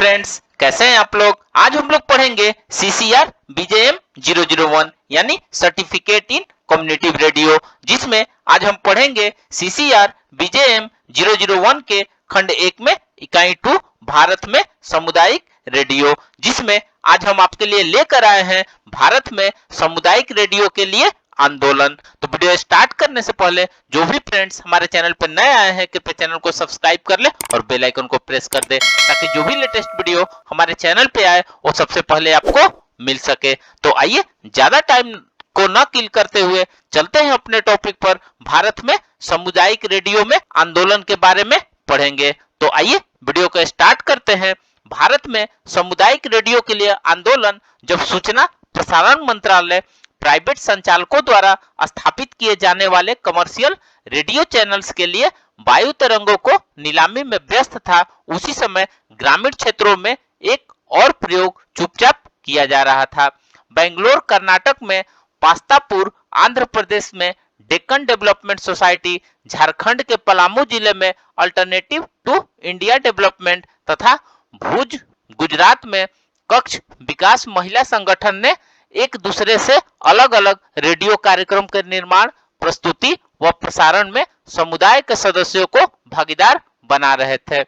Friends, कैसे हैं आप लोग। आज हम लोग पढ़ेंगे सीसीआर बीजेएम 001 यानी सर्टिफिकेट इन कम्युनिटी रेडियो, जिसमें आज हम पढ़ेंगे सीसीआर बीजेएम 001 के खंड 1 में इकाई 2 भारत में सामुदायिक रेडियो, जिसमें आज हम आपके लिए लेकर आए हैं भारत में सामुदायिक रेडियो के लिए आंदोलन। तो वीडियो स्टार्ट करने से पहले जो भी फ्रेंड्स हमारे चैनल पर नए आए हैं कृपया चैनल को सब्सक्राइब कर ले और बेल आइकन को प्रेस कर दे, ताकि जो भी लेटेस्ट वीडियो हमारे चैनल पे आए वो सबसे पहले आपको मिल सके। तो आइए ज्यादा टाइम को न किल करते हुए चलते हैं अपने टॉपिक पर। भारत में सामुदायिक रेडियो में आंदोलन के बारे में पढ़ेंगे। तो आइए वीडियो को स्टार्ट करते हैं। भारत में सामुदायिक रेडियो के लिए आंदोलन जब सूचना प्रसारण मंत्रालय प्राइवेट संचालकों द्वारा स्थापित किए जाने वाले कमर्शियल रेडियो चैनल्स के लिए वायु तरंगों को नीलामी में व्यस्त था, उसी समय ग्रामीण क्षेत्रों में एक और प्रयोग चुपचाप किया जा रहा था। बेंगलोर कर्नाटक में, पास्तापुर आंध्र प्रदेश में, डेक्कन डेवलपमेंट सोसाइटी झारखंड के पलामू जिले में, अल्टरनेटिव टू इंडिया डेवलपमेंट तथा भुज गुजरात में कक्ष विकास महिला संगठन ने एक दूसरे से अलग अलग रेडियो कार्यक्रम के निर्माण, प्रस्तुति व प्रसारण में समुदाय के सदस्यों को भागीदार बना रहे थे,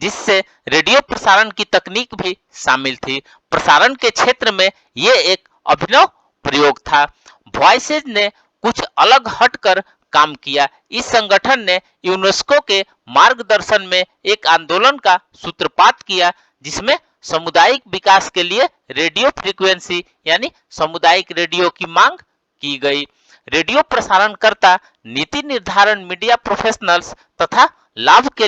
जिससे रेडियो प्रसारण की तकनीक भी शामिल थी। प्रसारण के क्षेत्र में ये एक अभिनव प्रयोग था। वॉइसेज ने कुछ अलग हटकर काम किया। इस संगठन ने यूनेस्को के मार्गदर्शन में एक आंदोलन का सूत्रपात किया, जिसमें सामुदायिक विकास के लिए रेडियो फ्रीक्वेंसी यानी सामुदायिक रेडियो की मांग की गई। रेडियो प्रसारणकर्ता, नीति निर्धारण, मीडिया प्रोफेशनल्स तथा लाभ के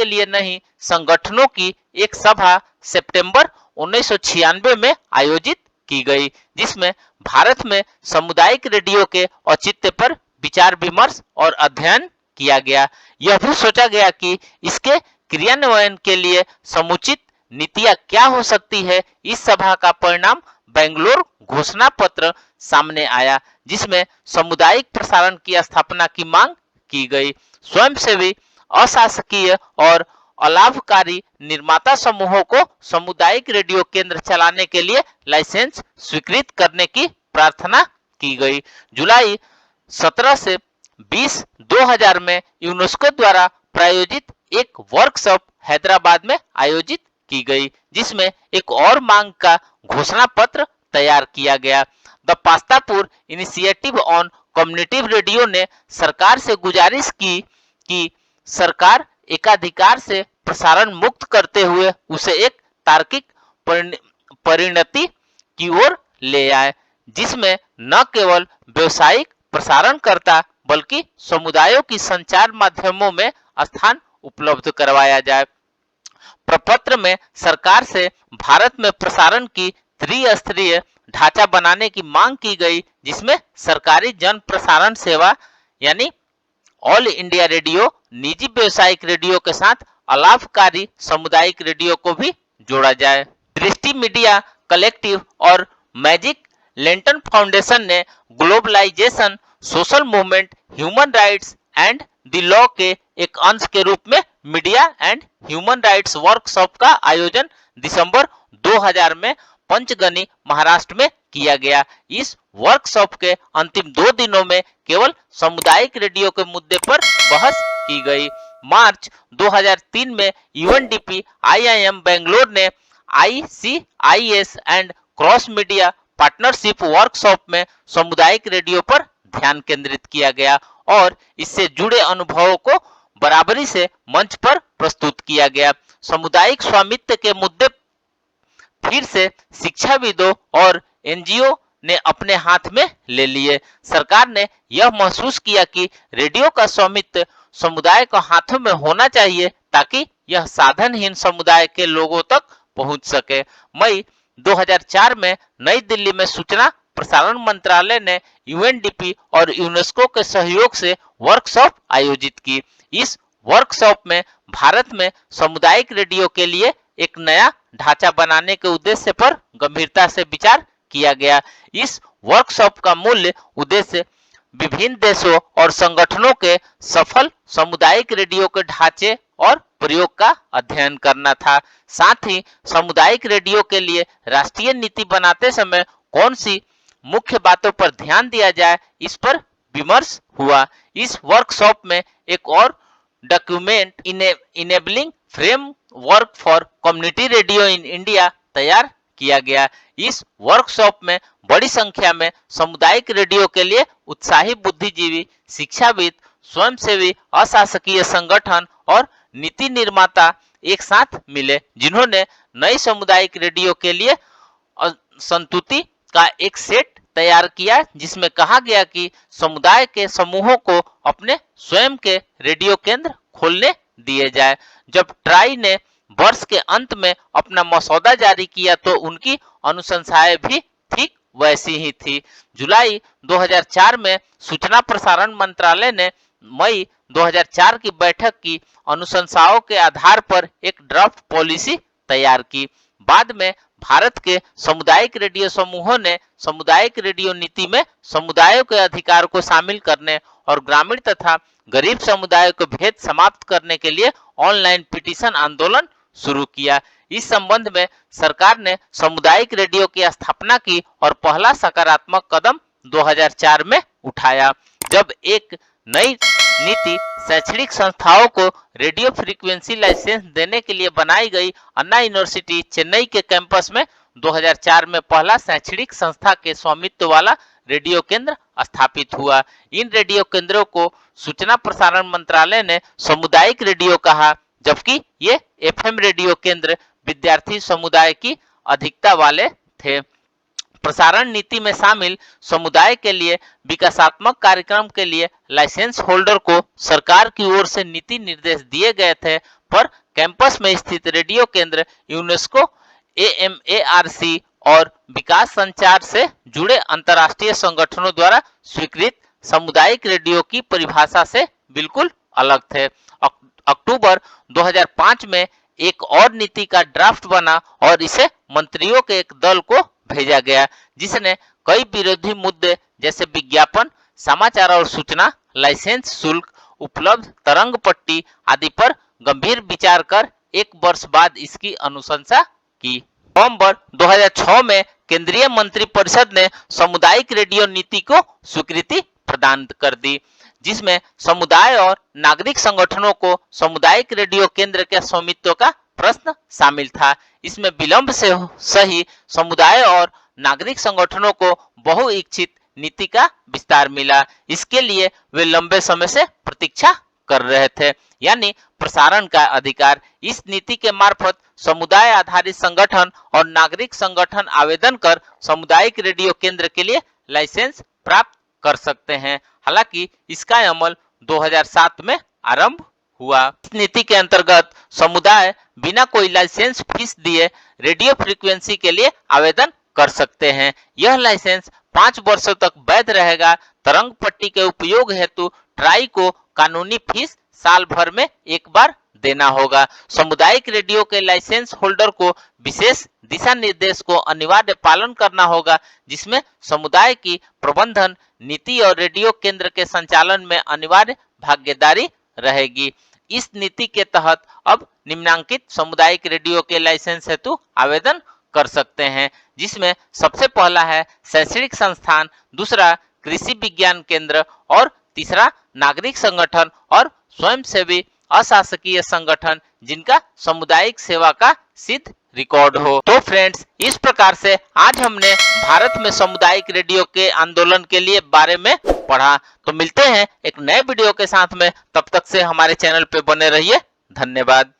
लिए नहीं संगठनों की एक सभा सितंबर 1996 में आयोजित की गई, जिसमें भारत में सामुदायिक रेडियो के औचित्य पर विचार विमर्श और अध्ययन किया गया। यह भी सोचा गया कि इसके क्रियान्वयन के लिए समुचित नीतियां क्या हो सकती है। इस सभा का परिणाम बेंगलोर घोषणा पत्र सामने आया, जिसमें सामुदायिक प्रसारण की स्थापना की मांग की गई। स्वयंसेवी, अशासकीय और अलाभकारी निर्माता समूहों को सामुदायिक रेडियो केंद्र चलाने के लिए लाइसेंस स्वीकृत करने की प्रार्थना की गई। जुलाई 17 से 20 2000 में यूनेस्को द्वारा प्रायोजित एक वर्कशॉप हैदराबाद में आयोजित की गई, जिसमें एक और मांग का घोषणा पत्र तैयार किया गया। The Pastapur initiative on community radio ने सरकार से गुजारिश की कि सरकार एकाधिकार से प्रसारण मुक्त करते हुए उसे एक तार्किक परिणति की ओर ले आए, जिसमें न केवल व्यावसायिक प्रसारणकर्ता बल्कि समुदायों की संचार माध्यमों में स्थान उपलब्ध करवाया जाए। प्रपत्र में सरकार से भारत में प्रसारण की त्रिस्तरीय ढांचा बनाने की मांग की गई, जिसमें सरकारी जन प्रसारण सेवा यानी ऑल इंडिया रेडियो, निजी व्यावसायिक रेडियो के साथ अलाभकारी सामुदायिक रेडियो को भी जोड़ा जाए। दृष्टि मीडिया कलेक्टिव और मैजिक लेंटन फाउंडेशन ने globalisation, social movement, human rights and the law के एक अंश के रूप में media and human rights workshop का आयोजन दिसंबर 2000 में पंचगनी, महाराष्ट्र में किया गया। इस वर्कशॉप के अंतिम 2 दिनों में केवल सामुदायिक रेडियो के मुद्दे पर बहस की गई। मार्च 2003 में यूएनडीपी आईआईएम बेंगलोर ने ICIS and cross media partnership workshop में सामुदायिक रेडियो पर ध्यान केंद्रित किया गया और इससे जुड़े अनुभवों को बराबरी से मंच पर प्रस्तुत किया गया। सामुदायिक स्वामित्व के मुद्दे फिर से शिक्षाविदों और एनजीओ ने अपने हाथ में ले लिए। सरकार ने यह महसूस किया कि रेडियो का स्वामित्व समुदाय के हाथों में होना चाहिए, ताकि यह साधनहीन समुदाय के लोगों तक पहुंच सके। मई 2004 में नई दिल्ली में सूचना प्रसारण मंत्रालय ने यूएनडीपी और यूनेस्को के सहयोग से वर्कशॉप आयोजित की। इस वर्कशॉप में भारत में सामुदायिक रेडियो के लिए एक नया ढांचा बनाने के उद्देश्य पर गंभीरता से विचार किया गया। इस वर्कशॉप का मूल उद्देश्य विभिन्न देशों और संगठनों के सफल सामुदायिक रेडियो के ढांचे और प्रयोग का अध्ययन करना था। साथ ही सामुदायिक रेडियो के लिए राष्ट्रीय नीति बनाते समय कौन सी मुख्य बातों पर ध्यान दिया जाए, इस पर विमर्श हुआ। इस वर्कशॉप में एक और document enabling framework for community radio in India तैयार किया गया। इस वर्कशॉप में बड़ी संख्या में सामुदायिक रेडियो के लिए उत्साही बुद्धिजीवी, शिक्षाविद, स्वयंसेवी, अशासकीय संगठन और नीति निर्माता एक साथ मिले, जिन्होंने नई सामुदायिक रेडियो के लिए संतुति का एक सेट तैयार किया, जिसमें कहा गया कि समुदाय के समूहों को अपने स्वयं के रेडियो केंद्र खोलने दिए जाए। जब ट्राई ने वर्ष के अंत में अपना मसौदा जारी किया तो उनकी अनुशंसाएं भी ठीक वैसी ही थी। जुलाई 2004 में सूचना प्रसारण मंत्रालय ने मई 2004 की बैठक की अनुशंसाओं के आधार पर एक ड्राफ्ट पॉलिसी तैयार की। बाद में भारत के सामुदायिक रेडियो समूहों ने सामुदायिक रेडियो नीति में समुदायों के अधिकार को शामिल करने और ग्रामीण तथा गरीब समुदायों के भेद समाप्त करने के लिए ऑनलाइन पिटीशन आंदोलन शुरू किया। इस संबंध में सरकार ने सामुदायिक रेडियो की स्थापना की और पहला सकारात्मक कदम 2004 में उठाया, जब एक नई नीति शैक्षणिक संस्थाओं को रेडियो फ्रीक्वेंसी लाइसेंस देने के लिए बनाई गई। अन्ना यूनिवर्सिटी चेन्नई के कैंपस में 2004 में पहला शैक्षणिक संस्था के स्वामित्व वाला रेडियो केंद्र स्थापित हुआ। इन रेडियो केंद्रों को सूचना प्रसारण मंत्रालय ने सामुदायिक रेडियो कहा, जबकि ये एफएम रेडियो केंद्र विद्यार्थी समुदाय की अधिकता वाले थे। प्रसारण नीति में शामिल समुदाय के लिए विकासात्मक कार्यक्रम के लिए लाइसेंस होल्डर को सरकार की ओर से नीति निर्देश दिए गए थे, पर कैंपस में स्थित रेडियो केंद्र यूनेस्को, एएमएआरसी और विकास संचार से जुड़े अंतर्राष्ट्रीय संगठनों द्वारा स्वीकृत सामुदायिक रेडियो की परिभाषा से बिल्कुल अलग थे। अक्टूबर 2005 में एक और नीति का ड्राफ्ट बना और इसे मंत्रियों के एक दल को भेजा गया, जिसने कई विरोधी मुद्दे जैसे विज्ञापन, समाचार और सूचना, लाइसेंस शुल्क, उपलब्ध तरंग पट्टी आदि पर गंभीर विचार कर एक वर्ष बाद इसकी अनुशंसा की। नवंबर 2006 में केंद्रीय मंत्रिपरिषद ने सामुदायिक रेडियो नीति को स्वीकृति प्रदान कर दी, जिसमें समुदाय और नागरिक संगठनों को सामुदायिक रेडियो केंद्र के स्वामित्व का प्रश्न शामिल था। इसमें विलंब से सही समुदाय और नागरिक संगठनों को बहुइच्छित नीति का विस्तार मिला। इसके लिए वे लंबे समय से प्रतीक्षा कर रहे थे, यानी प्रसारण का अधिकार। इस नीति के मार्फत समुदाय आधारित संगठन और नागरिक संगठन आवेदन कर सामुदायिक रेडियो केंद्र के लिए लाइसेंस प्राप्त कर सकते हैं। हालांकि इसका अमल 2007 में आरंभ हुआ। इस नीति के अंतर्गत समुदाय बिना कोई लाइसेंस फीस दिए रेडियो फ्रीक्वेंसी के लिए आवेदन कर सकते हैं। यह लाइसेंस 5 वर्षों तक वैध रहेगा। तरंग पट्टी के उपयोग हेतु ट्राई को कानूनी फीस साल भर में एक बार देना होगा। सामुदायिक रेडियो के लाइसेंस होल्डर को विशेष दिशा निर्देश को अनिवार्य पालन करना होगा, जिसमें समुदाय की प्रबंधन नीति और रेडियो केंद्र के संचालन में अनिवार्य भागीदारी रहेगी। इस नीति के तहत अब निम्नांकित सामुदायिक रेडियो के लाइसेंस हेतु आवेदन कर सकते हैं, जिसमें सबसे पहला है शैक्षणिक संस्थान, दूसरा कृषि विज्ञान केंद्र और तीसरा नागरिक संगठन और स्वयंसेवी अशासकीय संगठन जिनका सामुदायिक सेवा का सिद्ध रिकॉर्ड हो। तो फ्रेंड्स, इस प्रकार से आज हमने भारत में सामुदायिक रेडियो के आंदोलन के लिए बारे में पढ़ा। तो मिलते हैं एक नए वीडियो के साथ में, तब तक से हमारे चैनल पे बने रहिए। धन्यवाद।